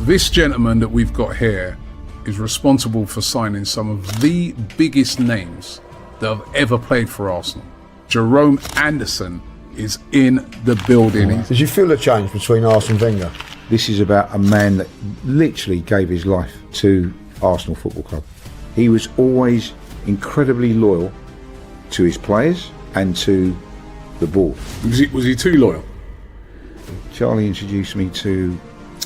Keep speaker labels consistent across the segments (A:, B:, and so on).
A: This gentleman that we've got here is responsible for signing some of the biggest names that have ever played for Arsenal. Jerome Anderson is in the building.
B: Did you feel the change between Arsenal and Wenger?
C: This is about a man that literally gave his life to Arsenal Football Club. He was always incredibly loyal to his players and to the board.
A: Was he too loyal?
C: Charlie introduced me to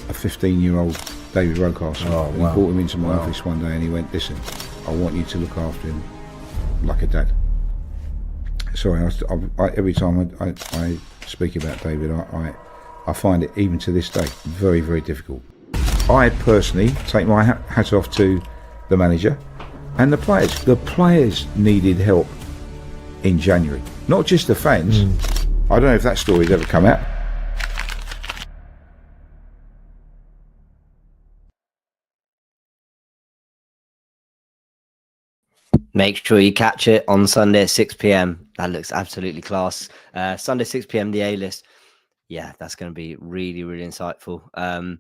C: a 15-year-old David Rocastle.
B: Oh, wow.
C: He brought him into my office one day and he went, listen, I want you to look after him like a dad. Sorry, every time I speak about David, I find it, even to this day, very, very difficult. I personally take my hat off to the manager and the players. The players needed help in January, not just the fans. I don't know if that story's ever come out.
D: Make sure you catch it on Sunday at 6 p.m. That looks absolutely class. Sunday, 6 p.m, the A-list. Yeah, that's going to be really, really insightful. And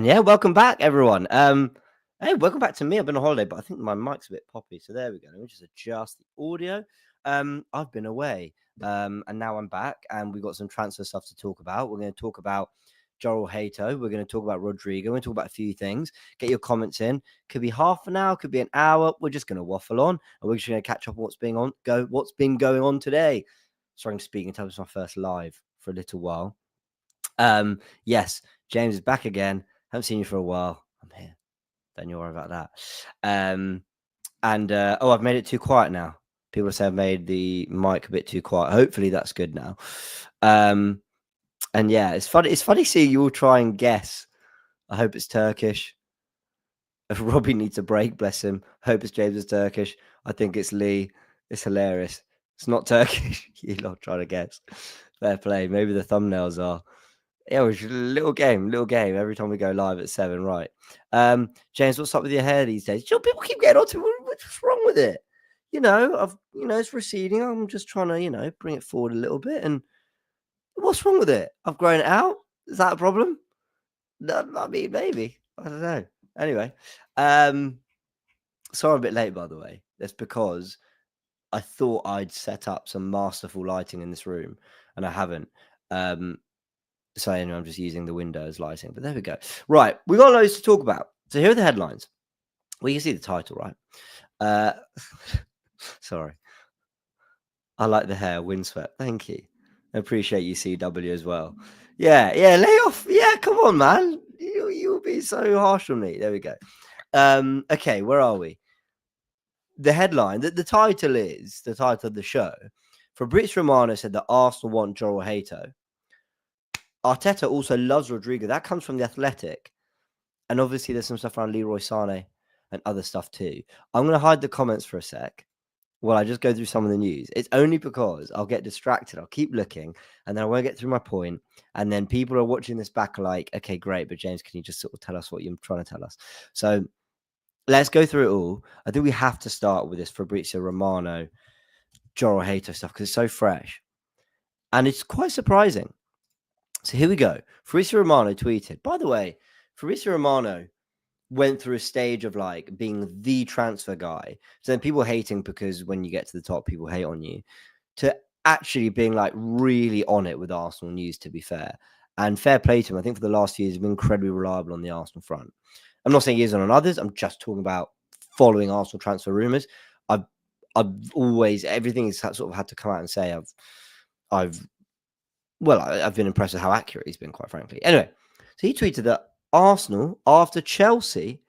D: yeah, welcome back, everyone. Hey, welcome back to me. I've been on holiday, but I think my mic's a bit poppy. So there we go. Let me just adjust the audio. I've been away, and now I'm back, and we've got some transfer stuff to talk about. We're going to talk about Jerrel Hato. We're going to talk about Rodrygo. We're going to talk about a few things. Get your comments in. Could be half an hour, could be an hour. We're just going to waffle on, and we're just going to catch up on what's been going on today. Sorry, I'm speaking until it's my first live for a little while. Yes, James is back again. Haven't seen you for a while. I'm here. Don't you worry about that. I've made it too quiet now. People say I've made the mic a bit too quiet. Hopefully that's good now. And yeah, it's funny. It's funny seeing you all try and guess. I hope it's Turkish. If Robbie needs a break, bless him. Hope it's James is Turkish. I think it's Lee. It's hilarious. It's not Turkish. You lot trying to guess. Fair play. Maybe the thumbnails are. Yeah, it was a little game. Every time we go live at 7, right? James, what's up with your hair these days? You know, people keep getting on to what's wrong with it. It's receding. I'm just trying to, bring it forward a little bit. And what's wrong with it? I've grown it out. Is that a problem? No, I mean, maybe. I don't know. Anyway, sorry I'm a bit late, by the way. That's because I thought I'd set up some masterful lighting in this room, and I haven't. So anyway, I'm just using the windows lighting. But there we go. Right, we got loads to talk about. So here are the headlines. Well, you can see the title, right? Sorry. I like the hair, windswept. Thank you. I appreciate you, CW, as well. Yeah, lay off. Yeah, come on, man. You'll be so harsh on me. There we go. Okay, where are we? The headline, the title of the show. Fabrizio Romano said that Arsenal want Jerrel Hato. Arteta also loves Rodrygo. That comes from The Athletic. And obviously there's some stuff around Leroy Sane and other stuff too. I'm going to hide the comments for a sec while I just go through some of the news. It's only because I'll get distracted. I'll keep looking and then I won't get through my point. And then people are watching this back like, okay, great. But James, can you just sort of tell us what you're trying to tell us? So let's go through it all. I think we have to start with this Fabrizio Romano, Jerrel Hato stuff because it's so fresh. And it's quite surprising. So here we go. Fabrizio Romano tweeted. By the way, Fabrizio Romano went through a stage of like being the transfer guy. So then people hating because when you get to the top, people hate on you. To actually being like really on it with Arsenal news, to be fair. And fair play to him. I think for the last few years, he's been incredibly reliable on the Arsenal front. I'm not saying he isn't on others. I'm just talking about following Arsenal transfer rumours. I've always, everything has sort of had to come out and say I've been impressed with how accurate he's been, quite frankly. Anyway, so he tweeted that Arsenal, after Chelsea,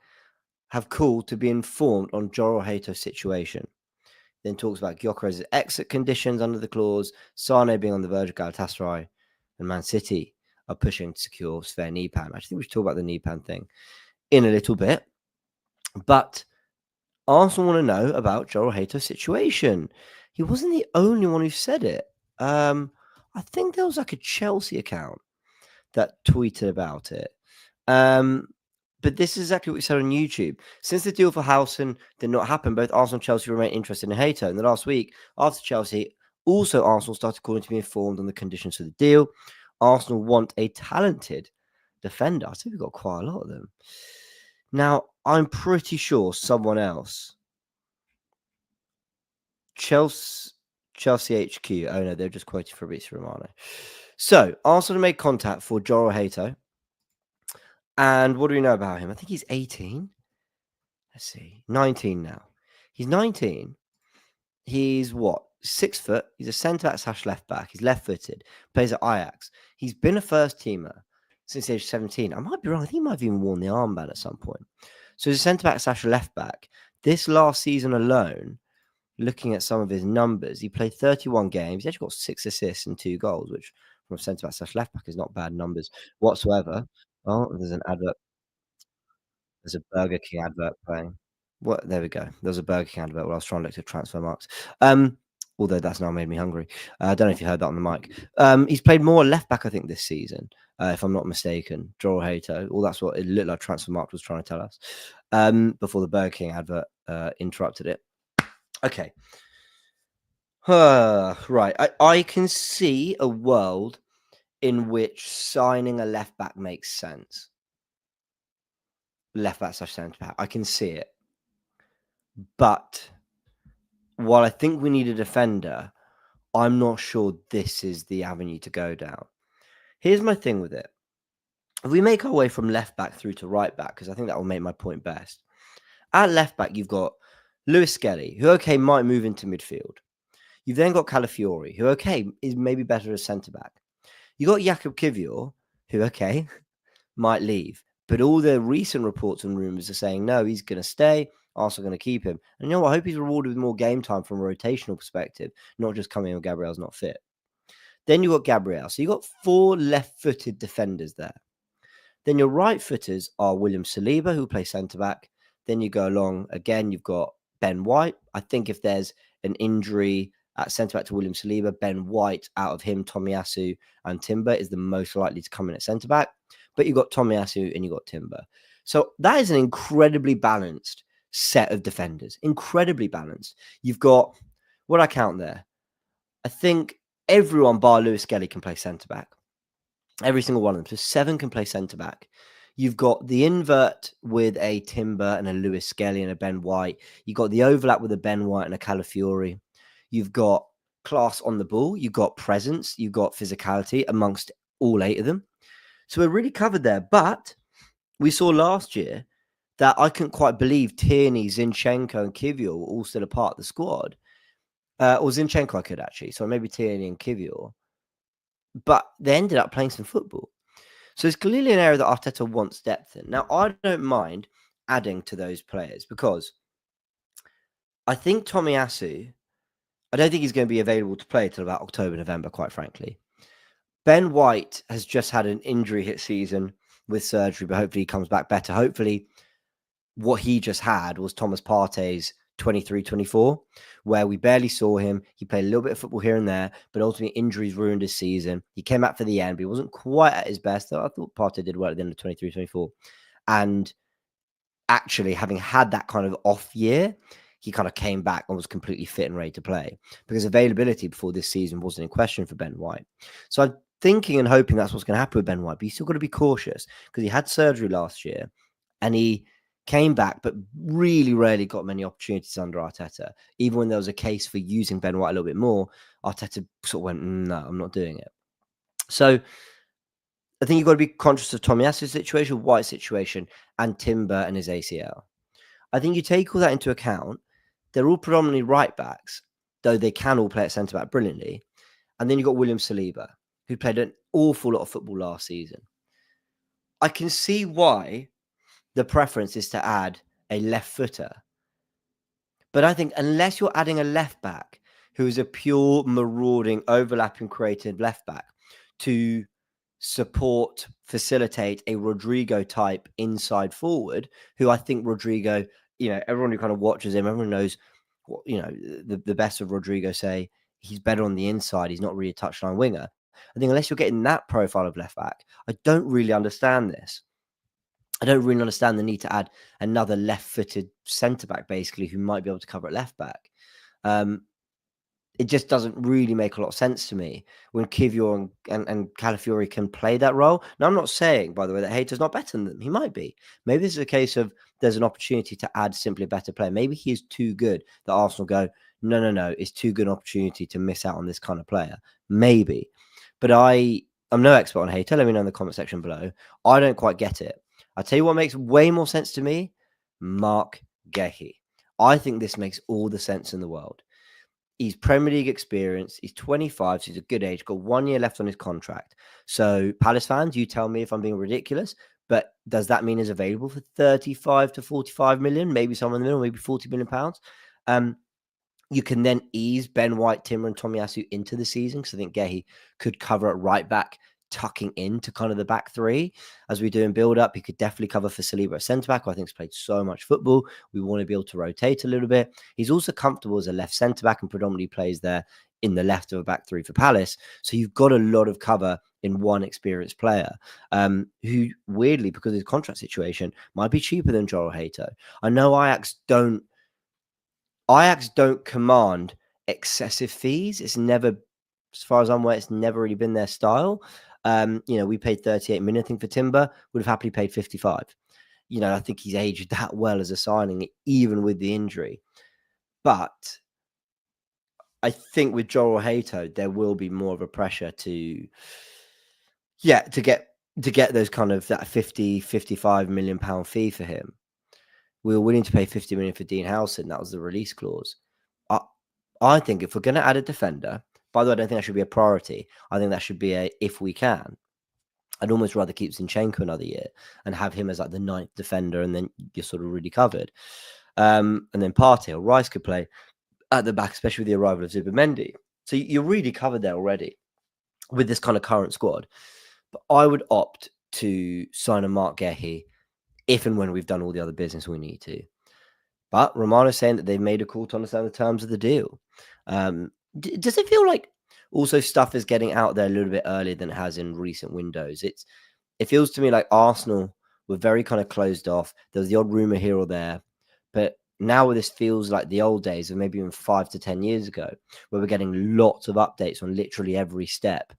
D: have called to be informed on Jerrel Hato's situation. Then talks about Gyokeres' exit conditions under the clause, Sane being on the verge of Galatasaray, and Man City are pushing to secure spare knee pan. I think we should talk about the knee pan thing in a little bit. But Arsenal want to know about Jerrel Hato's situation. He wasn't the only one who said it. I think there was like a Chelsea account that tweeted about it. But this is exactly what we said on YouTube. Since the deal for Howson did not happen, both Arsenal and Chelsea remain interested in Hato. In the last week, after Chelsea, also Arsenal started calling to be informed on the conditions of the deal. Arsenal want a talented defender. I think we've got quite a lot of them. Now, I'm pretty sure someone else. Chelsea HQ. Oh no, they're just quoting Fabrizio Romano. So Arsenal made contact for Jerrel Hato. And what do we know about him? I think he's 18. Let's see. 19 now. He's 19. He's what? 6 foot. He's a centre back / left back. He's left footed. Plays at Ajax. He's been a first teamer since age 17. I might be wrong. I think he might have even worn the armband at some point. So he's a centre back / left back. This last season alone, looking at some of his numbers, he played 31 games. He actually got 6 assists and 2 goals, which from centre back / left back is not bad numbers whatsoever. Oh, there's an advert. There's a Burger King advert playing. What? There we go. There's a Burger King advert while I was trying to look at transfer marks. Although that's now made me hungry. I don't know if you heard that on the mic. He's played more left back, I think, this season, if I'm not mistaken. Jerrel Hato. Well, that's what it looked like transfer mark was trying to tell us before the Burger King advert interrupted it. Okay. Right. I can see a world in which signing a left back makes sense. Left back / centre back. I can see it. But while I think we need a defender, I'm not sure this is the avenue to go down. Here's my thing with it. If we make our way from left back through to right back, because I think that will make my point best. At left back, you've got Lewis Skelly, who, okay, might move into midfield. You've then got Calafiori, who, okay, is maybe better as centre back. You got Jakub Kiwior, who, okay, might leave. But all the recent reports and rumours are saying, no, he's going to stay. Arsenal going to keep him. And you know what? I hope he's rewarded with more game time from a rotational perspective, not just coming in when Gabriel's not fit. Then you got Gabriel. So you got 4 left-footed defenders there. Then your right-footers are William Saliba, who plays centre-back. Then you go along, again, you've got Ben White. I think if there's an injury at centre-back to William Saliba, Ben White, out of him, Tomiyasu and Timber is the most likely to come in at centre-back. But you've got Tomiyasu and you've got Timber. So that is an incredibly balanced set of defenders. Incredibly balanced. You've got, what I count there? I think everyone bar Lewis Skelly can play centre-back. Every single one of them. So 7 can play centre-back. You've got the invert with a Timber and a Lewis Skelly and a Ben White. You've got the overlap with a Ben White and a Calafiori. You've got class on the ball. You've got presence. You've got physicality amongst all 8 of them. So we're really covered there. But we saw last year that I couldn't quite believe Tierney, Zinchenko and Kiwior were all still a part of the squad. Or Zinchenko I could actually. So maybe Tierney and Kiwior. But they ended up playing some football. So it's clearly an area that Arteta wants depth in. Now, I don't mind adding to those players because I think Tomiyasu, I don't think he's going to be available to play till about October, November, quite frankly. Ben White has just had an injury hit season with surgery, but hopefully he comes back better. Hopefully what he just had was Thomas Partey's 23-24, where we barely saw him. He played a little bit of football here and there, but ultimately injuries ruined his season. He came back for the end, but he wasn't quite at his best. Though I thought Partey did well at the end of 23-24. And actually, having had that kind of off year, he kind of came back and was completely fit and ready to play because availability before this season wasn't in question for Ben White. So I'm thinking and hoping that's what's going to happen with Ben White, but you still got to be cautious because he had surgery last year and he came back, but really rarely got many opportunities under Arteta. Even when there was a case for using Ben White a little bit more, Arteta sort of went, no, I'm not doing it. So I think you've got to be conscious of Tomiyasu's situation, White's situation, and Timber and his ACL. I think you take all that into account. They're all predominantly right backs, though they can all play at centre back brilliantly. And then you've got William Saliba, who played an awful lot of football last season. I can see why the preference is to add a left footer. But I think unless you're adding a left back who is a pure marauding, overlapping, creative left back to support, facilitate a Rodrygo type inside forward, who I think Rodrygo, everyone who kind of watches him, everyone knows what, the best of Rodrygo say he's better on the inside. He's not really a touchline winger. I think unless you're getting that profile of left back, I don't really understand this. I don't really understand the need to add another left-footed centre-back, basically, who might be able to cover at left-back. it just doesn't really make a lot of sense to me when Kivior and Calafiori can play that role. Now, I'm not saying, by the way, that Hato's not better than them. He might be. Maybe this is a case of there's an opportunity to add simply a better player. Maybe he is too good that Arsenal go, no, it's too good an opportunity to miss out on this kind of player. Maybe. But I'm no expert on Hato. Let me know in the comment section below. I don't quite get it. I'll tell you what makes way more sense to me. Marc Guehi. I think this makes all the sense in the world. He's Premier League experience. He's 25, so he's a good age. Got 1 year left on his contract. So, Palace fans, you tell me if I'm being ridiculous, but does that mean he's available for 35 to 45 million? Maybe somewhere in the middle, maybe 40 million pounds. You can then ease Ben White, Timber, and Tomiyasu into the season because I think Guehi could cover at right back, tucking into kind of the back three as we do in build up. He could definitely cover for Saliba at centre back, who I think has played so much football. We want to be able to rotate a little bit. He's also comfortable as a left centre back and predominantly plays there in the left of a back three for Palace. So you've got a lot of cover in one experienced player who, weirdly, because of his contract situation, might be cheaper than Jerrel Hato. I know Ajax don't command excessive fees. It's never, as far as I'm aware, it's never really been their style. We paid 38 million, I think, for Timber. Would have happily paid 55. I think he's aged that well as a signing, even with the injury. But I think with Jerrel Hato, there will be more of a pressure to get those kind of that 50-55 million pound fee for him. We were willing to pay 50 million for Dean Howson. That was the release clause. I think if we're going to add a defender, by the way, I don't think that should be a priority. I think that should be a if we can. I'd almost rather keep Zinchenko another year and have him as like the 9th defender, and then you're sort of really covered. And then Partey or Rice could play at the back, especially with the arrival of Zubimendi. So you're really covered there already with this kind of current squad. But I would opt to sign a Marc Guehi if and when we've done all the other business we need to. But Romano's saying that they've made a call to understand the terms of the deal. Does it feel like also stuff is getting out there a little bit earlier than it has in recent windows? It feels to me like Arsenal were very kind of closed off. There was the odd rumor here or there. But now this feels like the old days of maybe even 5 to 10 years ago, where we're getting lots of updates on literally every step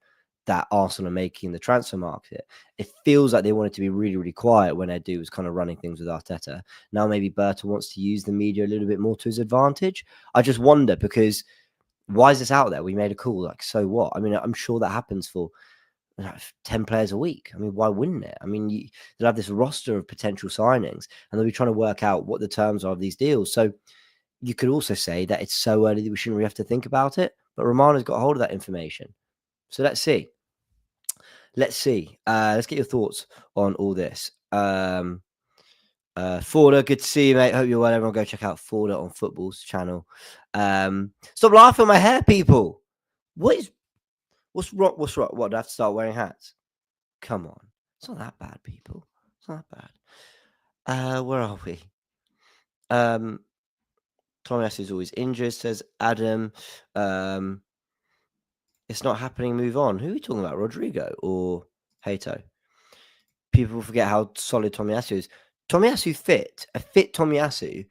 D: that Arsenal are making in the transfer market. It feels like they wanted to be really, really quiet when Edu was kind of running things with Arteta. Now maybe Berta wants to use the media a little bit more to his advantage. I just wonder, because why is this out there? We made a call, like, so what? I mean, I'm sure that happens for 10 players a week. I mean, why wouldn't it? I mean, they'll have this roster of potential signings and they'll be trying to work out what the terms are of these deals. So you could also say that it's so early that we shouldn't really have to think about it. But Romano's got hold of that information. So let's see. Let's get your thoughts on all this. Forda, good to see you, mate. Hope you're well. Everyone go check out Forda on Football's channel. Stop laughing at my hair, people. What's wrong? What, do I have to start wearing hats? Come on. It's not that bad, people. It's not that bad. Where are we? Tomiyasu is always injured, says Adam. It's not happening. Move on. Who are we talking about? Rodrygo or Hato? People forget how solid Tomiyasu is. Tomiyasu fit. A fit Tomiyasu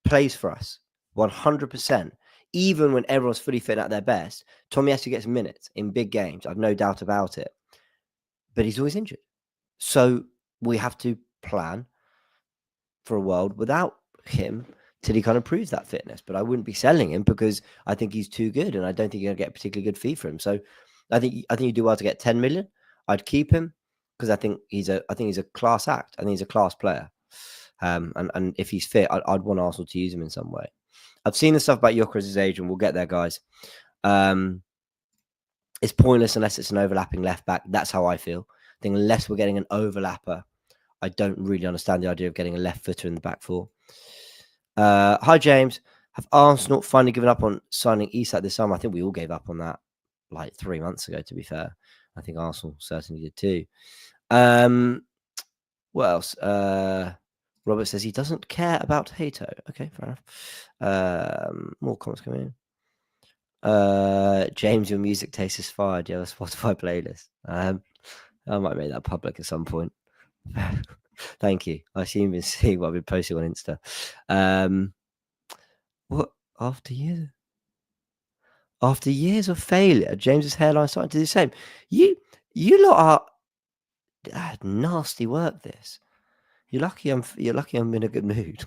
D: plays for us 100%. Even when everyone's fully fit at their best, Tomiyasu gets minutes in big games. I've no doubt about it. But he's always injured. So we have to plan for a world without him till he kind of proves that fitness. But I wouldn't be selling him because I think he's too good, and I don't think you're going to get a particularly good fee for him. So I think you do well to get 10 million. I'd keep him because I think he's a class act. I think he's a class player. And if he's fit, I'd want Arsenal to use him in some way. I've seen the stuff about Gyokeres' age, and we'll get there, guys. It's pointless unless it's an overlapping left back. That's how I feel. I think unless we're getting an overlapper, I don't really understand the idea of getting a left footer in the back four. Hi, James. Have Arsenal finally given up on signing Isak this summer? I think we all gave up on that like 3 months ago, to be fair. I think Arsenal certainly did too. What else? Robert says he doesn't care about Hato. Okay, fair enough. More comments coming in. James, your music taste is fired. You have a Spotify playlist. I might make that public at some point. Thank you. I see you've been seeing what I've been posting on Insta. What after you? After years of failure, James's hairline started to do the same. You lot are nasty work. This. You're lucky. I'm in a good mood.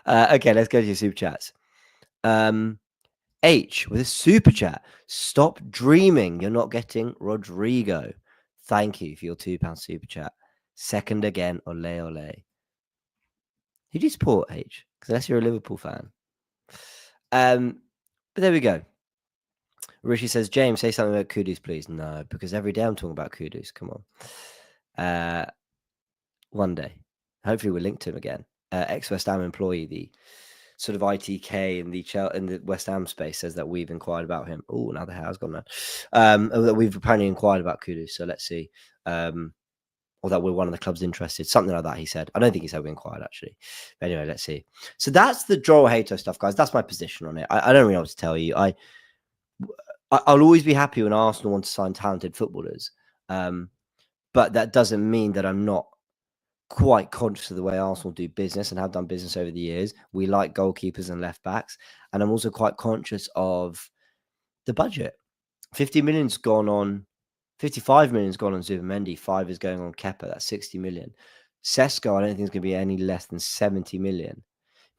D: Okay, let's go to your super chats. H with a super chat. Stop dreaming. You're not getting Rodrygo. Thank you for your £2 super chat. Second again, ole ole. Who do you support, H? Because unless you're a Liverpool fan. But there we go. Rishi says, James, say something about Kudus, please. No, because every day I'm talking about Kudus. Come on. One day. Hopefully we'll link to him again. Ex-West Ham employee, the sort of ITK in the West Ham space says that we've inquired about him. Oh, now the hair's gone now. That we've apparently inquired about Kudus. So let's see. Or that we're one of the clubs interested. Something like that, he said. I don't think he said we inquired, actually. But anyway, let's see. So that's the Jerrel Hato stuff, guys. That's my position on it. I don't really know what to tell you. I'll always be happy when Arsenal want to sign talented footballers. But that doesn't mean that I'm not quite conscious of the way Arsenal do business and have done business over the years. We like goalkeepers and left backs. And I'm also quite conscious of the budget. 50 million's gone on, 55 million's gone on Zubimendi, 5 is going on Kepa, that's 60 million. Sesko, I don't think it's going to be any less than 70 million.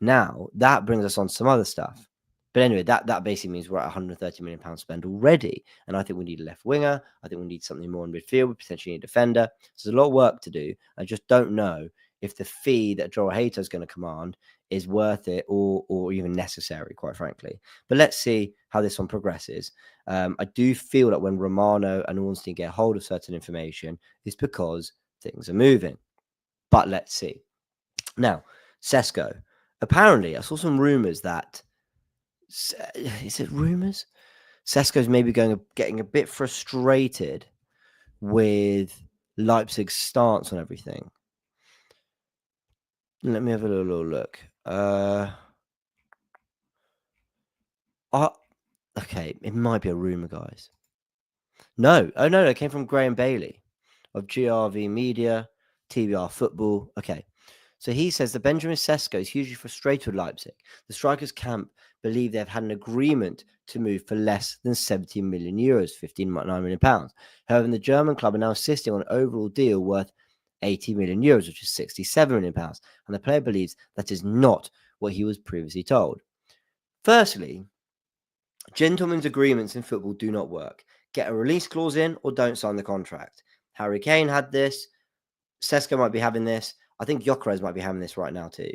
D: Now, that brings us on to some other stuff. But anyway, that basically means we're at £130 million spend already. And I think we need a left winger. I think we need something more in midfield. We potentially need a defender. So there's a lot of work to do. I just don't know if the fee that Jerrel Hato is going to command is worth it or even necessary, quite frankly. But let's see how this one progresses. I do feel that when Romano and Ornstein get hold of certain information, it's because things are moving. But let's see. Now, Sesko. Apparently, I saw some rumours that... Is it rumours? Sesko's maybe getting a bit frustrated with Leipzig's stance on everything. Let me have a little look. Okay, it might be a rumour, guys. No. Oh, no, it came from Graham Bailey of GRV Media, TBR Football. Okay. So he says that Benjamin Sesko is hugely frustrated with Leipzig. The strikers' camp believe they've had an agreement to move for less than 70 million euros, £15.9 million. However, the German club are now insisting on an overall deal worth 80 million euros, which is 67 million pounds. And the player believes that is not what he was previously told. Firstly, gentlemen's agreements in football do not work. Get a release clause in or don't sign the contract. Harry Kane had this. Sesko might be having this. I think Gyokeres might be having this right now too.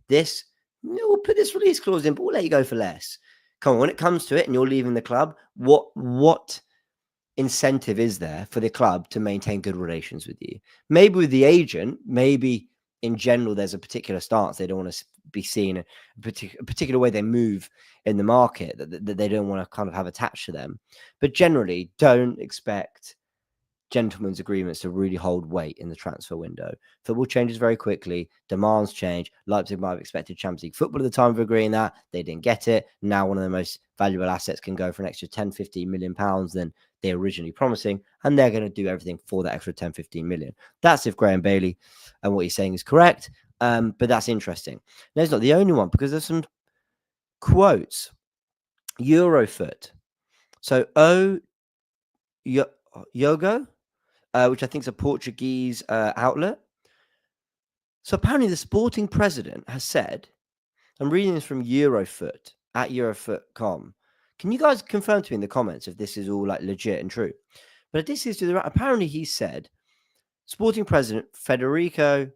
D: We'll put this release clause in, but we'll let you go for less. Come on, when it comes to it and you're leaving the club, what incentive is there for the club to maintain good relations with you? Maybe with the agent, maybe in general there's a particular stance they don't want to be seen, a particular way they move in the market that they don't want to kind of have attached to them. But generally, don't expect gentlemen's agreements to really hold weight in the transfer window. Football changes very quickly. Demands change. Leipzig might have expected Champions League football at the time of agreeing that. They didn't get it. Now one of the most valuable assets can go for an extra 10, 15 million pounds than they originally promising. And they're going to do everything for that extra 10, 15 million. That's if Graham Bailey and what he's saying is correct. But that's interesting. Now, it's not the only one because there's some quotes. Eurofoot. So, Yogo, which I think is a Portuguese outlet. So apparently the sporting president has said, I'm reading this from Eurofoot at Eurofoot.com. Can you guys confirm to me in the comments if this is all like legit and true? But this is apparently he said, sporting president Federico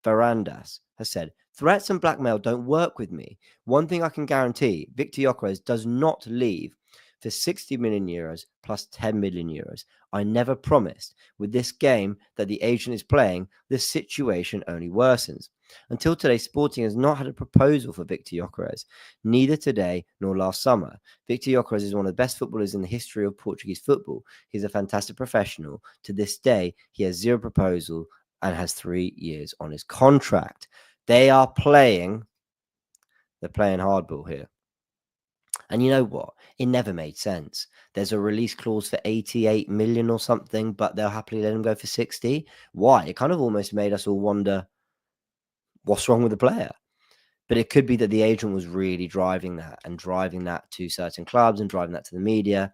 D: Varandas has said, threats and blackmail don't work with me. One thing I can guarantee, Viktor Gyokeres does not leave for 60 million euros plus 10 million euros. I never promised. With this game that the agent is playing, the situation only worsens. Until today, Sporting has not had a proposal for Viktor Gyokeres, neither today nor last summer. Viktor Gyokeres is one of the best footballers in the history of Portuguese football. He's a fantastic professional. To this day, he has zero proposal and has 3 years on his contract. They're playing hardball here. And you know what? It never made sense. There's a release clause for 88 million or something, but they'll happily let him go for 60. Why? It kind of almost made us all wonder what's wrong with the player. But it could be that the agent was really driving that to certain clubs and driving that to the media,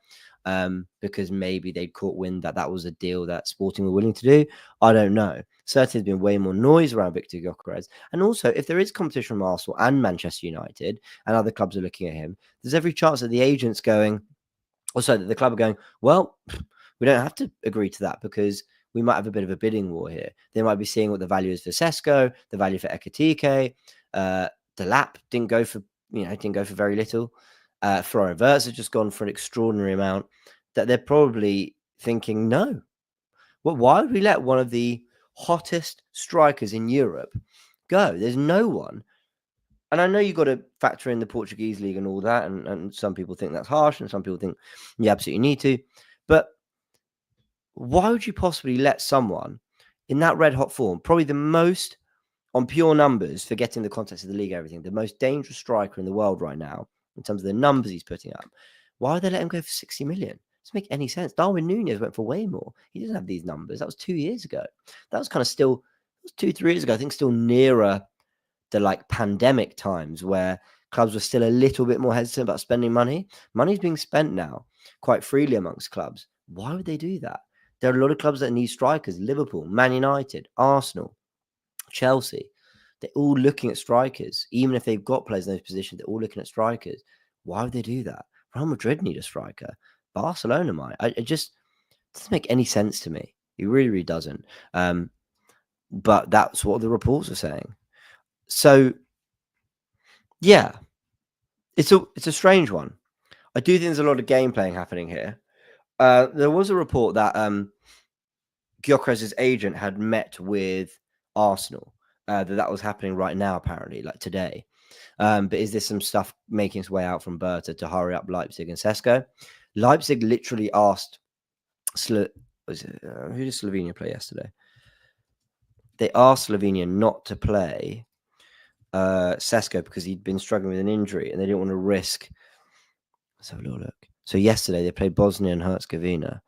D: because maybe they'd caught wind that that was a deal that Sporting were willing to do. I don't know. Certainly, there's been way more noise around Viktor Gyokeres. And also, if there is competition from Arsenal and Manchester United and other clubs are looking at him, there's every chance that the agent's going, also that the club are going, well, we don't have to agree to that because we might have a bit of a bidding war here. They might be seeing what the value is for Sesko, the value for Ekatike. The lap didn't go for very little. Florian Wirtz has just gone for an extraordinary amount. That they're probably thinking, no. Well, why would we let one of the hottest strikers in Europe go? There's no one. And I know you've got to factor in the Portuguese league and all that, and some people think that's harsh, and some people think you absolutely need to. But why would you possibly let someone in that red hot form, probably the most, on pure numbers, forgetting the context of the league, everything, the most dangerous striker in the world right now, in terms of the numbers he's putting up, why would they let him go for 60 million? Doesn't make any sense. Darwin Núñez went for way more. He doesn't have these numbers. That was 2 years ago. That was kind of still, it was 2-3 years ago. I think still nearer the like pandemic times where clubs were still a little bit more hesitant about spending money. Money's being spent now quite freely amongst clubs. Why would they do that? There are a lot of clubs that need strikers. Liverpool, Man United, Arsenal, Chelsea. They're all looking at strikers. Even if they've got players in those positions, they're all looking at strikers. Why would they do that? Real Madrid need a striker. Barcelona might. It just doesn't make any sense to me. It really, really doesn't. But that's what the reports are saying. So, yeah, it's a strange one. I do think there's a lot of game playing happening here. There was a report that Gyokeres' agent had met with Arsenal. That was happening right now, apparently, like today. But is this some stuff making its way out from Berta to hurry up Leipzig and Sesko? Leipzig literally asked, who did Slovenia play yesterday? They asked Slovenia not to play Sesko because he'd been struggling with an injury and they didn't want to risk. Let's have a little look. So yesterday they played Bosnia and Herzegovina.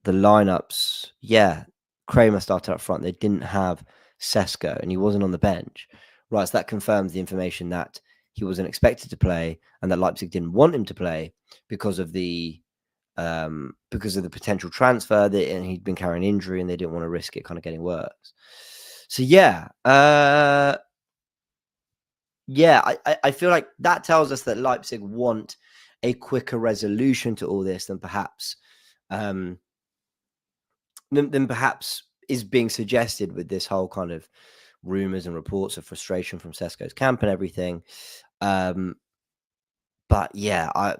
D: The lineups, Kramer started up front. They didn't have Sesko and he wasn't on the bench. Right, so that confirms the information that he wasn't expected to play and that Leipzig didn't want him to play because of the potential transfer and he'd been carrying injury and they didn't want to risk it kind of getting worse. So I feel like that tells us that Leipzig want a quicker resolution to all this than perhaps is being suggested with this whole kind of rumors and reports of frustration from Sesko's camp and everything. But yeah, I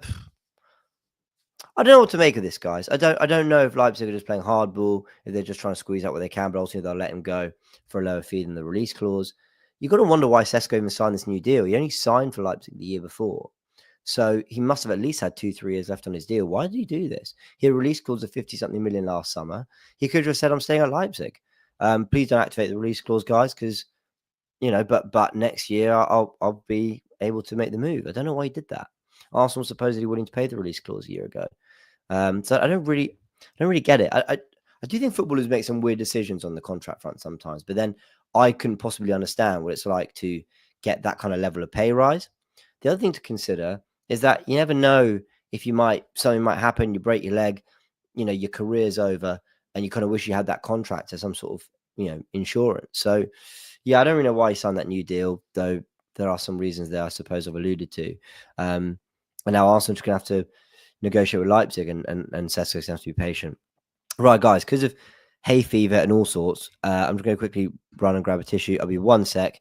D: don't know what to make of this, guys. I don't know if Leipzig are just playing hardball, if they're just trying to squeeze out what they can, but ultimately they'll let him go for a lower fee than the release clause. You've got to wonder why Sesko even signed this new deal. He only signed for Leipzig the year before. So he must have at least had 2-3 years left on his deal. Why did he do this? He had a release clause of 50-something million last summer. He could have just said, I'm staying at Leipzig. Please don't activate the release clause, guys, because, but next year I'll be able to make the move. I don't know why he did that. Arsenal was supposedly willing to pay the release clause a year ago. So I don't really get it. I do think footballers make some weird decisions on the contract front sometimes, but then I couldn't possibly understand what it's like to get that kind of level of pay rise. The other thing to consider is that you never know if something might happen, you break your leg, your career's over, and you kind of wish you had that contract as some sort of, insurance. So, yeah, I don't really know why he signed that new deal, though there are some reasons there, I suppose, I've alluded to. And now Arsenal's going to have to negotiate with Leipzig and Sesko going to have to be patient. Right, guys, because of hay fever and all sorts, I'm just going to quickly run and grab a tissue. I'll be 1 sec.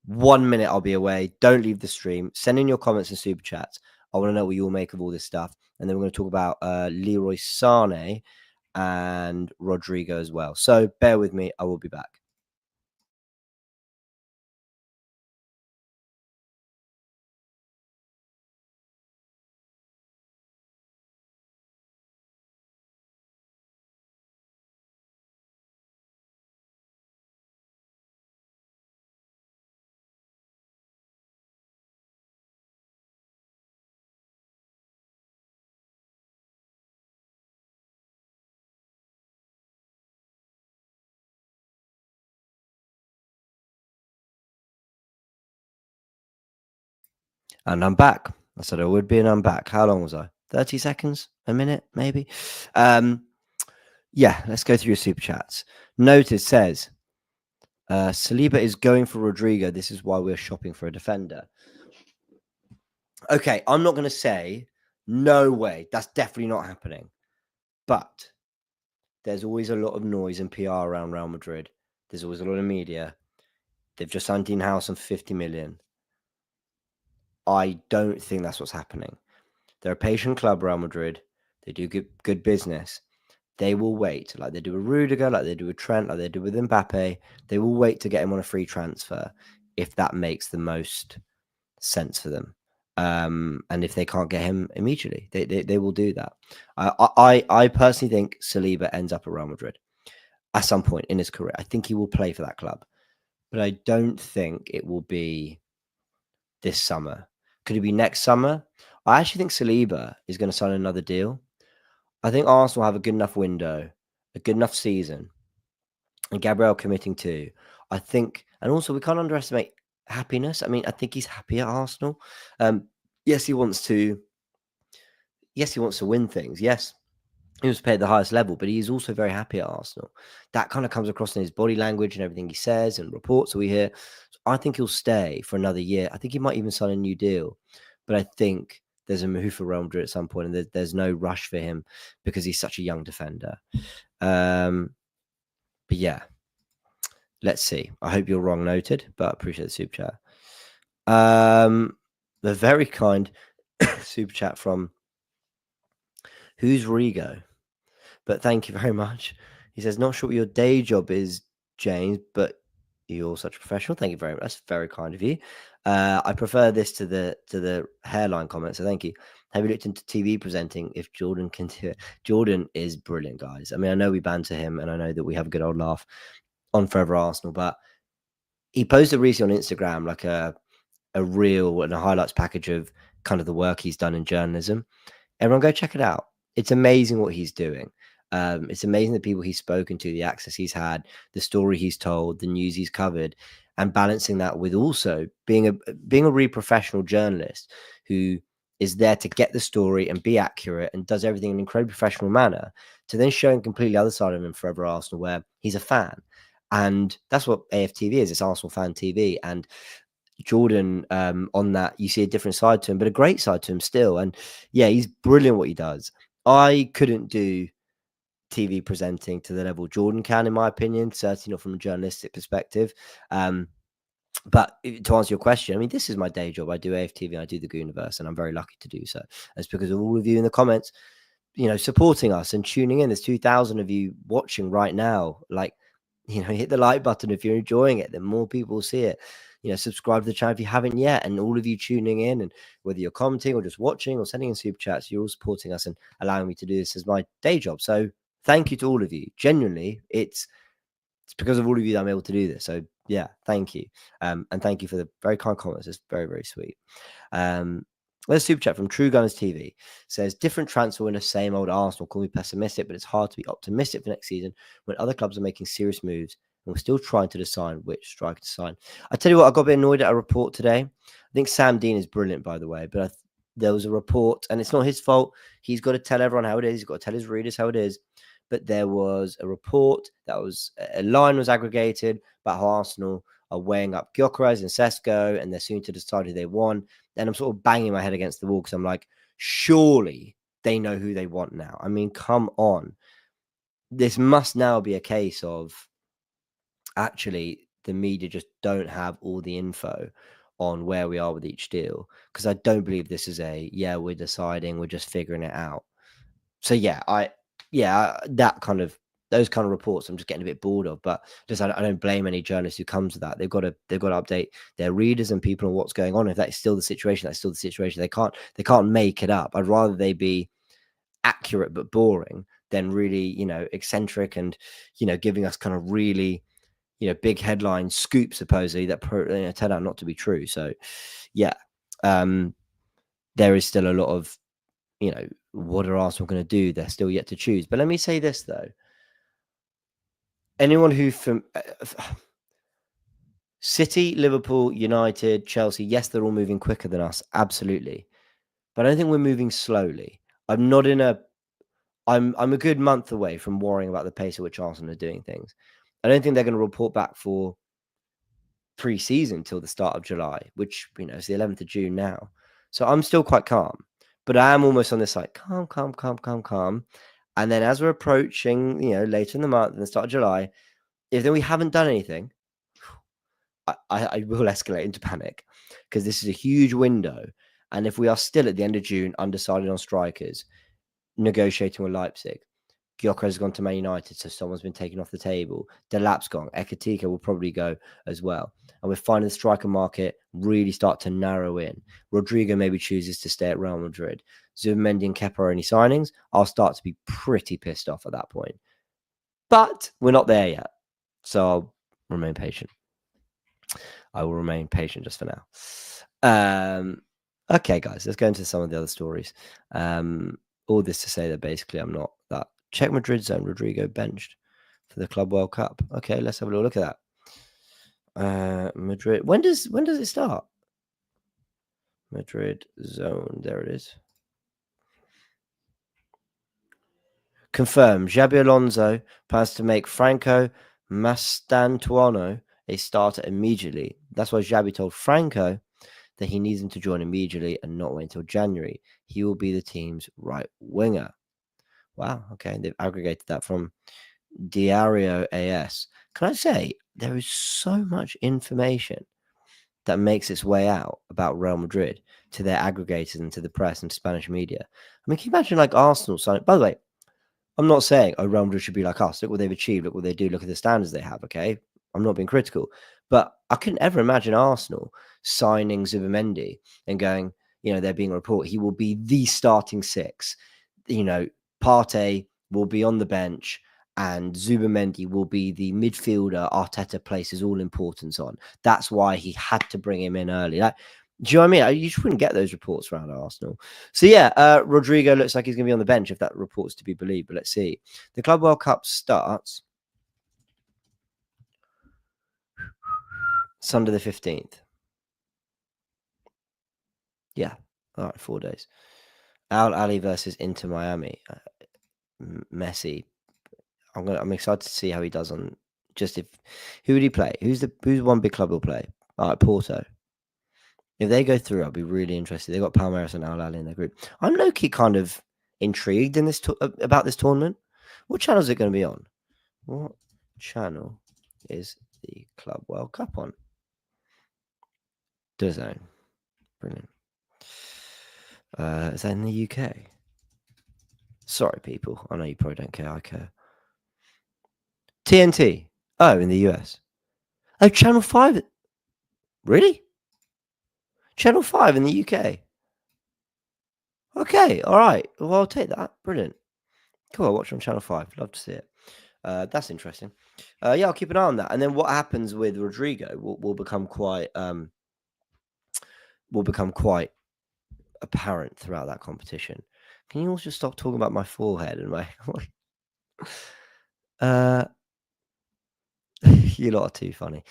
D: 1 minute, I'll be away. Don't leave the stream. Send in your comments and super chats. I want to know what you all make of all this stuff. And then we're going to talk about Leroy Sane and Rodrygo as well. So bear with me. I will be back. And I'm back. I said I would be, and I'm back. How long was I? 30 seconds? A minute, maybe? Yeah, let's go through your super chats. Notice says, Saliba is going for Rodrygo. This is why we're shopping for a defender. Okay, I'm not going to say, no way. That's definitely not happening. But there's always a lot of noise and PR around Real Madrid. There's always a lot of media. They've just signed Dean House on 50 million. I don't think that's what's happening. They're a patient club, Real Madrid. They do good business. They will wait, like they do with Rudiger, like they do with Trent, like they do with Mbappe. They will wait to get him on a free transfer if that makes the most sense for them. And if they can't get him immediately, they will do that. I personally think Saliba ends up at Real Madrid at some point in his career. I think he will play for that club, but I don't think it will be this summer. Could it be next summer? I actually think Saliba is going to sign another deal. I think Arsenal have a good enough window, a good enough season, and Gabriel committing too. I think, and also we can't underestimate happiness. I mean, I think he's happy at Arsenal. Yes, he wants to. Yes, he wants to win things. Yes, he was paid at the highest level, but he's also very happy at Arsenal. That kind of comes across in his body language and everything he says and reports that we hear. So I think he'll stay for another year. I think he might even sign a new deal, but I think there's a move for Real Madrid at some point, and there's no rush for him because he's such a young defender. But yeah, let's see. I hope you're wrong noted, but I appreciate the super chat. The very kind super chat from Who's Rigo? But thank you very much. He says, not sure what your day job is, James, but you're such a professional. Thank you very much. That's very kind of you. I prefer this to the hairline comment, so thank you. Have you looked into TV presenting if Jordan can do it? Jordan is brilliant, guys. I mean, I know we banter him, and I know that we have a good old laugh on Forever Arsenal, but he posted recently on Instagram like a reel and a highlights package of kind of the work he's done in journalism. Everyone go check it out. It's amazing what he's doing. It's amazing the people he's spoken to, the access he's had, the story he's told, the news he's covered, and balancing that with also being a really professional journalist who is there to get the story and be accurate and does everything in an incredibly professional manner, to then showing completely other side of him Forever Arsenal, where he's a fan. And that's what AFTV is. It's Arsenal Fan TV. And Jordan, on that, you see a different side to him, but a great side to him still. And yeah, he's brilliant what he does. I couldn't do TV presenting to the level Jordan can, in my opinion, certainly not from a journalistic perspective. But to answer your question, I mean, this is my day job. I do AFTV, I do the Gooniverse, and I'm very lucky to do so. That's because of all of you in the comments, supporting us and tuning in. There's 2,000 of you watching right now. Like, hit the like button if you're enjoying it, then more people will see it. Subscribe to the channel if you haven't yet, and all of you tuning in, and whether you're commenting or just watching or sending in super chats, you're all supporting us and allowing me to do this as my day job. So thank you to all of you. Genuinely, it's because of all of you that I'm able to do this. So yeah, thank you. And thank you for the very kind comments. It's very, very sweet. There's a super chat from True Gunners TV. Says, different transfer winners, same old Arsenal. Call me pessimistic, but it's hard to be optimistic for next season when other clubs are making serious moves and we're still trying to decide which striker to sign. I tell you what, I got a bit annoyed at a report today. I think Sam Dean is brilliant, by the way, but there was a report, and it's not his fault. He's got to tell everyone how it is. He's got to tell his readers how it is. But there was a report that was a line was aggregated about how Arsenal are weighing up Gyokeres and Sesko, and they're soon to decide who they want. And I'm sort of banging my head against the wall because I'm like, surely they know who they want now. I mean, come on. This must now be a case of actually the media just don't have all the info on where we are with each deal, because I don't believe this is we're deciding, we're just figuring it out. So those kind of reports I'm just getting a bit bored of, but just I don't blame any journalist who comes to that. They've got to update their readers and people on what's going on. If that's still the situation, that's still the situation. They can't make it up. I'd rather they be accurate but boring than really, eccentric and, giving us kind of really, big headline scoop supposedly that turn out not to be true. So yeah, there is still a lot of, what are Arsenal going to do? They're still yet to choose. But let me say this though. Anyone who City, Liverpool, United, Chelsea, yes, they're all moving quicker than us, absolutely. But I don't think we're moving slowly. I'm a good month away from worrying about the pace at which Arsenal are doing things. I don't think they're going to report back for pre-season till the start of July, which, is the 11th of June now. So I'm still quite calm, but I am almost on this like calm. And then as we're approaching, later in the month and the start of July, if then we haven't done anything, I will escalate into panic because this is a huge window. And if we are still at the end of June, undecided on strikers, negotiating with Leipzig, Gyokeres has gone to Man United, so someone's been taken off the table. Delap's gone. Ekatika will probably go as well. And we're finding the striker market really start to narrow in. Rodrygo maybe chooses to stay at Real Madrid. Zubimendi and Kepa are only signings. I'll start to be pretty pissed off at that point. But we're not there yet. So I'll remain patient. I will remain patient just for now. Okay, guys, let's go into some of the other stories. All this to say that basically I'm not that. Check Madrid zone. Rodrygo benched for the Club World Cup. Okay, let's have a little look at that. Madrid. When does it start? Madrid zone. There it is. Confirmed. Xabi Alonso plans to make Franco Mastantuono a starter immediately. That's why Xabi told Franco that he needs him to join immediately and not wait until January. He will be the team's right winger. Wow, okay. They've aggregated that from Diario AS. Can I say, there is so much information that makes its way out about Real Madrid to their aggregators and to the press and Spanish media. I mean, can you imagine like Arsenal signing? By the way, I'm not saying, Real Madrid should be like us. Look what they've achieved. Look what they do. Look at the standards they have, okay? I'm not being critical. But I couldn't ever imagine Arsenal signing Zubimendi and going, there being a report, he will be the starting six. Partey will be on the bench and Zubimendi will be the midfielder Arteta places all importance on. That's why he had to bring him in early. Do you know what I mean? You just wouldn't get those reports around Arsenal. So yeah, Rodrygo looks like he's going to be on the bench if that report's to be believed. But let's see. The Club World Cup starts Sunday the 15th. Yeah. All right, 4 days. Al Ali versus Inter Miami. Messi. I'm excited to see how he does on who would he play? Who's one big club he'll play? All right, Porto. If they go through, I'll be really interested. They've got Palmeiras and Al Ali in their group. I'm low-key kind of intrigued in this about this tournament. What channel is it going to be on? What channel is the Club World Cup on? DAZN. Brilliant. Is that in the UK? Sorry, people. I know you probably don't care. I care. TNT. Oh, in the US. Oh, Channel 5. Really? Channel 5 in the UK. Okay, all right. Well, I'll take that. Brilliant. Cool. I'll watch on Channel 5. Love to see it. That's interesting. Yeah, I'll keep an eye on that. And then what happens with Rodrygo will become quite apparent throughout that competition. Can you also stop talking about my forehead and my you lot are too funny.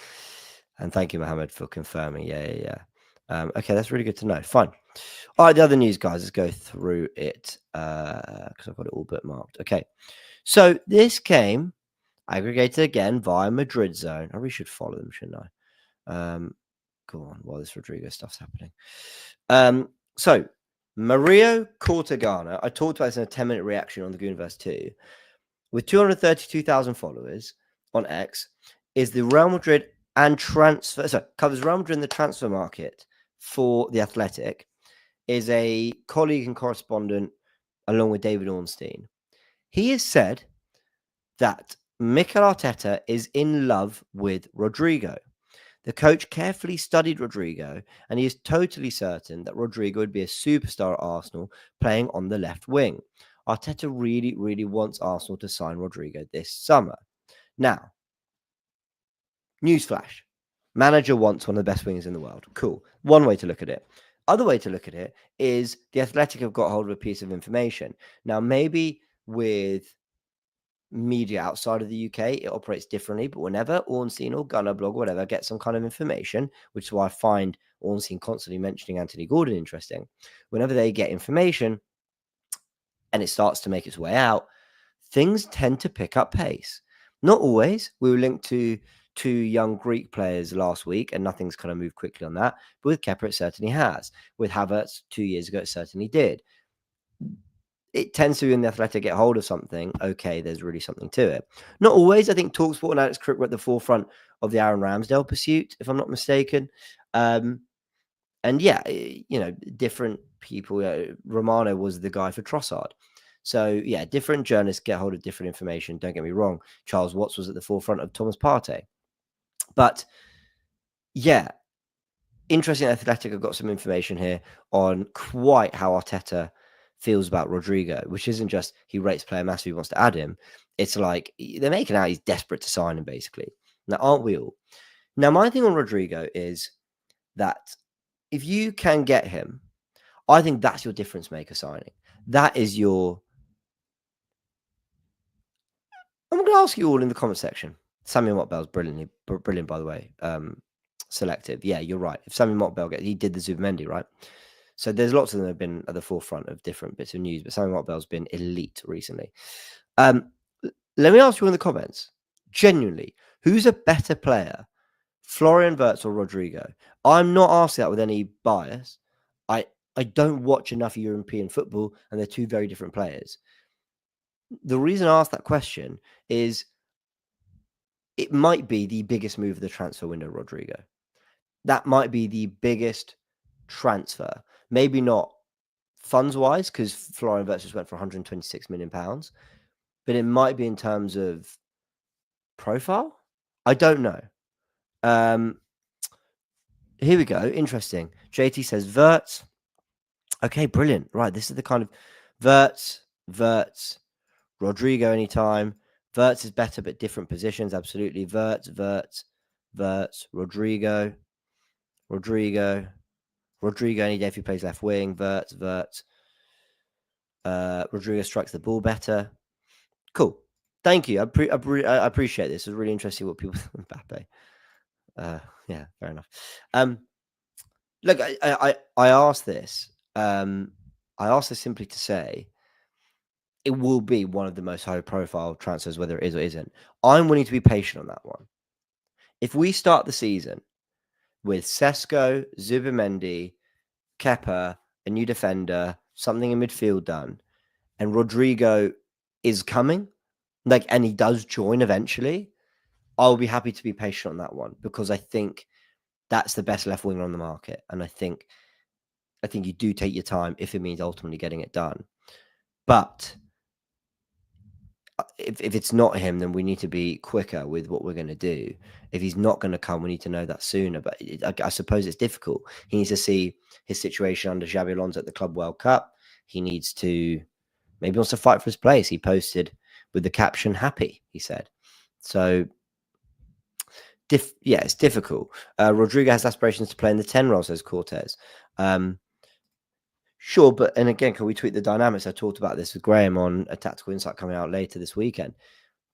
D: And thank you, Mohammed, for confirming. Yeah. Okay, that's really good to know. Fine. All right, the other news, guys, let's go through it because I've got it all bookmarked. Okay, so this game aggregated again via Madrid zone. I really should follow them, shouldn't I? Go on while this Rodrygo stuff's happening. So Mario Cortegana, I talked about this in a 10-minute reaction on the Gooniverse 2, with 232,000 followers on X, is the Real Madrid and covers Real Madrid in the transfer market for The Athletic, is a colleague and correspondent along with David Ornstein. He has said that Mikel Arteta is in love with Rodrygo. The coach carefully studied Rodrygo, and he is totally certain that Rodrygo would be a superstar at Arsenal playing on the left wing. Arteta really, really wants Arsenal to sign Rodrygo this summer. Now, newsflash. Manager wants one of the best wingers in the world. Cool. One way to look at it. Other way to look at it is The Athletic have got hold of a piece of information. Now, maybe with media outside of the UK, it operates differently. But whenever Ornstein or Gunner blog or whatever get some kind of information, which is why I find Ornstein constantly mentioning Anthony Gordon interesting, whenever they get information and it starts to make its way out, things tend to pick up pace. Not always. We were linked to 2 young Greek players last week, and nothing's kind of moved quickly on that. But with Kepa, it certainly has. With Havertz 2 years ago, it certainly did. It tends to, in the Athletic, get hold of something. Okay, there's really something to it. Not always. I think TalkSport and Alex Crook were at the forefront of the Aaron Ramsdale pursuit, if I'm not mistaken. And yeah, different people. Romano was the guy for Trossard. So yeah, different journalists get hold of different information. Don't get me wrong. Charles Watts was at the forefront of Thomas Partey. But yeah, interesting. Athletic have got some information here on quite how Arteta feels about Rodrygo, which isn't just he rates player massively, wants to add him. It's like they're making out he's desperate to sign him, basically. Now, aren't we all? Now, my thing on Rodrygo is that if you can get him, I think that's your difference maker signing. That is your... I'm going to ask you all in the comment section. Samuel Mockbell's brilliant, by the way. Selective. Yeah, you're right. If Samuel Mockbell he did the Zubimendi, right? So there's lots of them have been at the forefront of different bits of news, but Samuel Mockbell's been elite recently. Let me ask you in the comments, genuinely, who's a better player, Florian Wirtz or Rodrygo? I'm not asking that with any bias. I don't watch enough European football, and they're 2 very different players. The reason I asked that question is it might be the biggest move of the transfer window, Rodrygo. That might be the biggest transfer. Maybe not funds-wise, because Florian Wirtz just went for £126 million, but it might be in terms of profile. I don't know. Here we go. Interesting. JT says Wirtz. Okay, brilliant. Right, this is the kind of Wirtz, Rodrygo anytime. Wirtz is better, but different positions. Absolutely. Wirtz, Rodrygo. Rodrygo any day if he plays left wing. Wirtz. Rodrygo strikes the ball better. Cool. Thank you. I appreciate this. It's really interesting what people think. Mbappe. Yeah, fair enough. Look, I asked this. I asked this simply to say it will be one of the most high-profile transfers, whether it is or isn't. I'm willing to be patient on that one. If we start the season with Sesko, Zubimendi, Kepa, a new defender, something in midfield done, and Rodrygo is coming, and he does join eventually, I'll be happy to be patient on that one, because I think that's the best left winger on the market. And I think you do take your time if it means ultimately getting it done. But if it's not him, then we need to be quicker with what we're going to do. If he's not going to come, we need to know that sooner. But I suppose it's difficult. He needs to see his situation under Xabi Alonso at the Club World Cup. He needs to, maybe wants to fight for his place. He posted with the caption, happy, he said. So, yeah, it's difficult. Rodrygo has aspirations to play in the 10 role, says Cortez. Sure, but, and again, can we tweak the dynamics? I talked about this with Graham on a Tactical Insight coming out later this weekend.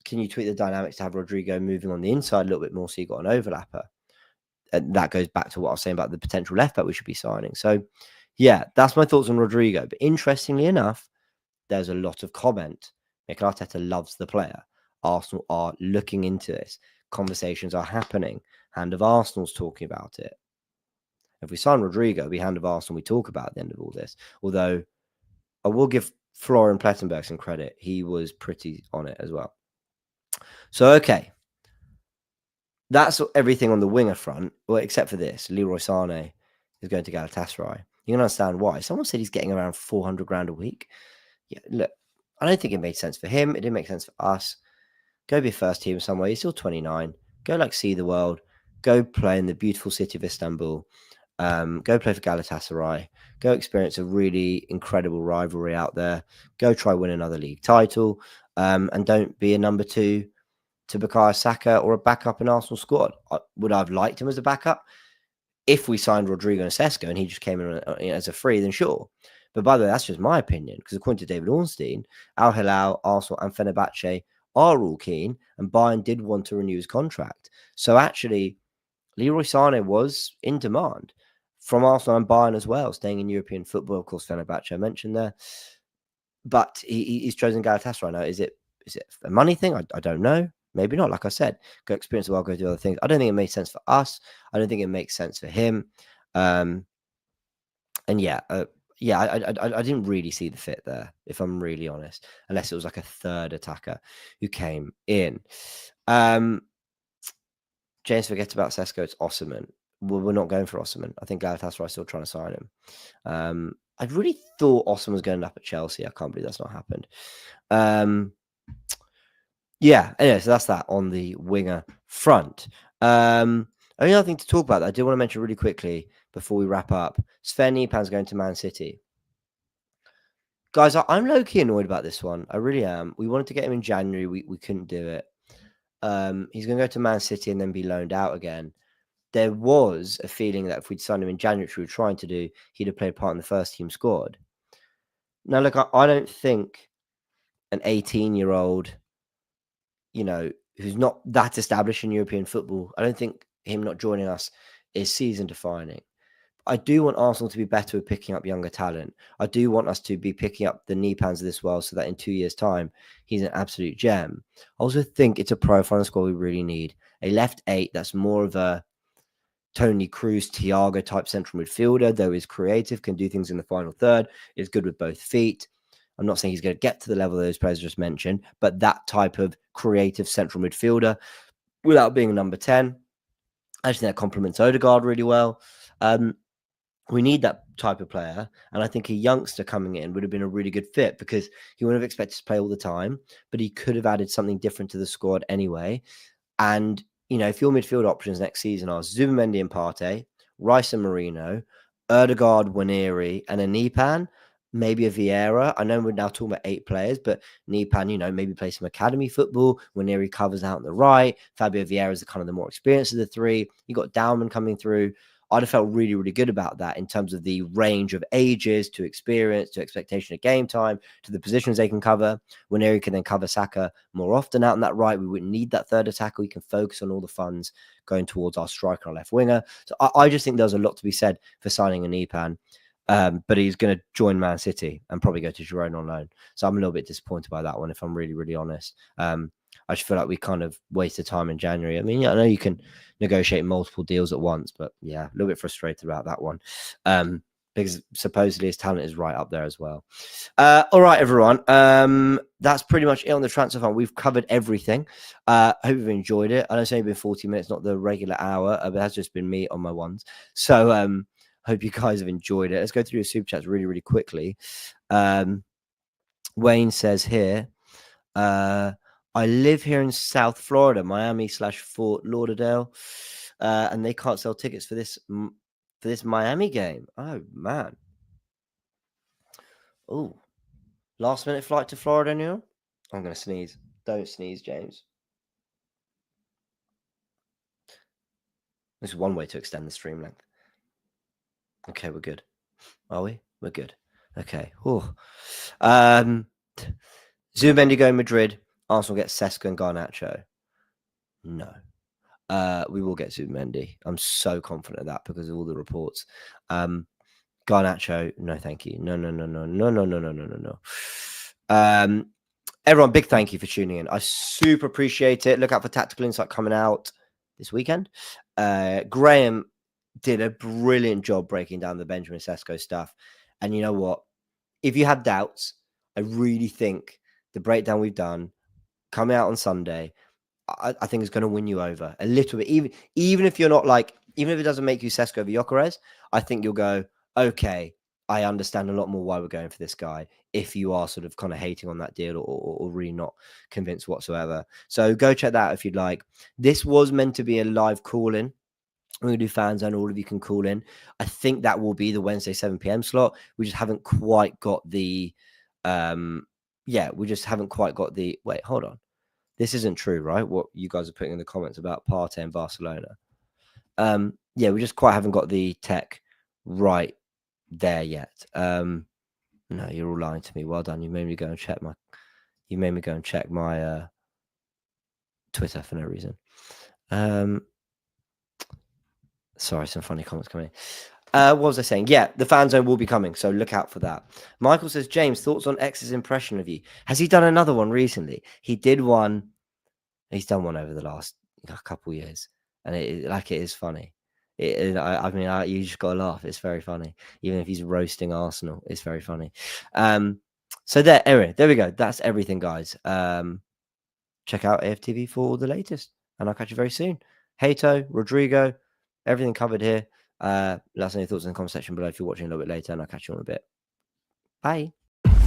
D: Can you tweak the dynamics to have Rodrygo moving on the inside a little bit more so you got an overlapper? And that goes back to what I was saying about the potential left back we should be signing. So, yeah, that's my thoughts on Rodrygo. But interestingly enough, there's a lot of comment. Mikel Arteta loves the player. Arsenal are looking into this. Conversations are happening. Hand of Arsenal's talking about it. If we sign Rodrygo, it'll be hand of Arsenal we talk about at the end of all this. Although I will give Florian Plettenberg some credit. He was pretty on it as well. So, okay. That's everything on the winger front. Well, except for this. Leroy Sane is going to Galatasaray. You can understand why. Someone said he's getting around 400 grand a week. Yeah, look, I don't think it made sense for him. It didn't make sense for us. Go be first team somewhere. You're still 29. Go see the world. Go play in the beautiful city of Istanbul. Go play for Galatasaray. Go experience a really incredible rivalry out there. Go try win another league title. And don't be a number 2 to Bukayo Saka or a backup in Arsenal squad. Would I have liked him as a backup? If we signed Rodrygo and Sesko and he just came in as a free, then sure. But by the way, that's just my opinion, because according to David Ornstein, Al Hilal, Arsenal and Fenerbahce are all keen, and Bayern did want to renew his contract. So actually, Leroy Sane was in demand from Arsenal and Bayern as well, staying in European football. Of course, Fenerbahce I mentioned there. But he's chosen Galatasaray now. Is it a money thing? I don't know. Maybe not. Like I said, go experience the world, go do other things. I don't think it makes sense for us. I don't think it makes sense for him. And yeah, I didn't really see the fit there, if I'm really honest, unless it was like a third attacker who came in. James, forget about Sesko. It's Osimhen. Well, we're not going for Osimhen. I think Galatasaray is still trying to sign him. I really thought Osimhen was going to end up at Chelsea. I can't believe that's not happened. Yeah, anyway, so that's that on the winger front. Only other thing to talk about that I do want to mention really quickly before we wrap up, Sven Nijpan's going to Man City. Guys, I'm low-key annoyed about this one. I really am. We wanted to get him in January. We couldn't do it. He's going to go to Man City and then be loaned out again. There was a feeling that if we'd signed him in January, which we were trying to do, he'd have played part in the first team squad. Now, look, I don't think an 18-year-old, who's not that established in European football, I don't think him not joining us is season-defining. I do want Arsenal to be better with picking up younger talent. I do want us to be picking up the Nijpans of this world so that in 2 years' time, he's an absolute gem. I also think it's a profile in the squad we really need. A left 8 that's more of a Tony Cruz, Thiago type central midfielder, though is creative, can do things in the final third, is good with both feet. I'm not saying he's going to get to the level of those players just mentioned, but that type of creative central midfielder without being a number 10. I just think that complements Odegaard really well. We need that type of player. And I think a youngster coming in would have been a really good fit because he wouldn't have expected to play all the time, but he could have added something different to the squad anyway. And, if your midfield options next season are Zubimendi and Partey, Rice and Marino, Odegaard, Waneri, and a Nijpan, maybe a Vieira. I know we're now talking about 8 players, but Nijpan, maybe play some academy football. Waneri covers out on the right. Fabio Vieira is kind of the more experienced of the 3. You got Dauman coming through. I'd have felt really, really good about that in terms of the range of ages to experience, to expectation of game time, to the positions they can cover. Waneri can then cover Saka more often out on that right. We wouldn't need that third attacker. We can focus on all the funds going towards our striker and left winger. So I just think there's a lot to be said for signing a Nijpan. But he's going to join Man City and probably go to Girona on loan. So I'm a little bit disappointed by that one, if I'm really, really honest. I just feel like we kind of wasted time in January. I mean, I know you can negotiate multiple deals at once, but yeah, a little bit frustrated about that one. Because supposedly his talent is right up there as well. All right, everyone. That's pretty much it on the transfer fund. We've covered everything. I hope you've enjoyed it. I know it's only been 40 minutes, not the regular hour, but that's just been me on my ones. So hope you guys have enjoyed it. Let's go through your super chats really, really quickly. Wayne says here, I live here in South Florida, Miami/Fort Lauderdale, and they can't sell tickets for this Miami game. Oh, man. Oh, last minute flight to Florida, Neil? I'm going to sneeze. Don't sneeze, James. This is one way to extend the stream length. Okay, we're good. Are we? We're good. Okay. Oh. Zubimendi going Madrid. Arsenal get Sesko and Garnacho. No. We will get Zubimendi. I'm so confident of that because of all the reports. Garnacho, no, thank you. No. Everyone, big thank you for tuning in. I super appreciate it. Look out for Tactical Insight coming out this weekend. Graham did a brilliant job breaking down the Benjamin Sesko stuff. And you know what? If you have doubts, I really think the breakdown we've done coming out on Sunday, I think it's going to win you over a little bit. Even if you're not even if it doesn't make you Sesko over Gyokeres, I think you'll go, okay, I understand a lot more why we're going for this guy. If you are sort of kind of hating on that deal or really not convinced whatsoever. So go check that out if you'd like. This was meant to be a live call-in. We're going to do fans and all of you can call in. I think that will be the Wednesday 7 p.m. slot. We just haven't quite got the wait, hold on. This isn't true, right? What you guys are putting in the comments about Partey and Barcelona. We just quite haven't got the tech right there yet. No, you're all lying to me. Well done. You made me go and check my Twitter for no reason. Sorry, some funny comments coming in. What was I saying? Yeah, the fan zone will be coming, so look out for that. Michael says, James, thoughts on X's impression of you? Has he done another one recently? He did one. He's done one over the last couple years, and it is funny. I mean, you just gotta laugh. It's very funny, even if he's roasting Arsenal. It's very funny. So anyway, there we go. That's everything, guys. Check out AFTV for all the latest, and I'll catch you very soon. Hato, Rodrygo, everything covered here. Let us know your thoughts in the comment section below if you're watching a little bit later, and I'll catch you on a bit. Bye.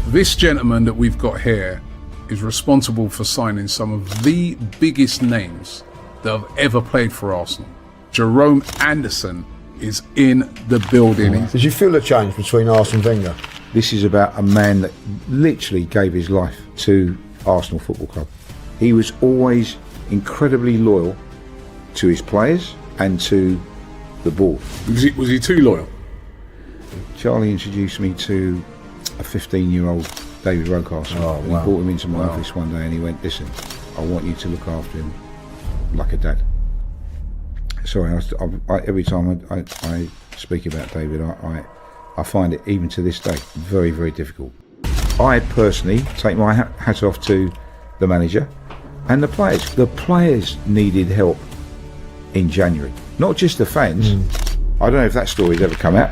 A: This gentleman that we've got here is responsible for signing some of the biggest names that have ever played for Arsenal. Jerome Anderson is in the building.
B: Did you feel the change between Arsene Wenger?
C: This is about a man that literally gave his life to Arsenal Football Club. He was always incredibly loyal to his players and to the board.
A: Was he too loyal?
C: Charlie introduced me to a 15-year-old David Rocastle.
B: Oh,
C: He
B: wow.
C: brought him into my office one day and he went, listen, I want you to look after him like a dad. Sorry, every time I speak about David, I find it, even to this day, very, very difficult. I personally take my hat off to the manager and the players. The players needed help in January, not just the fans. I don't know if that story's ever come out.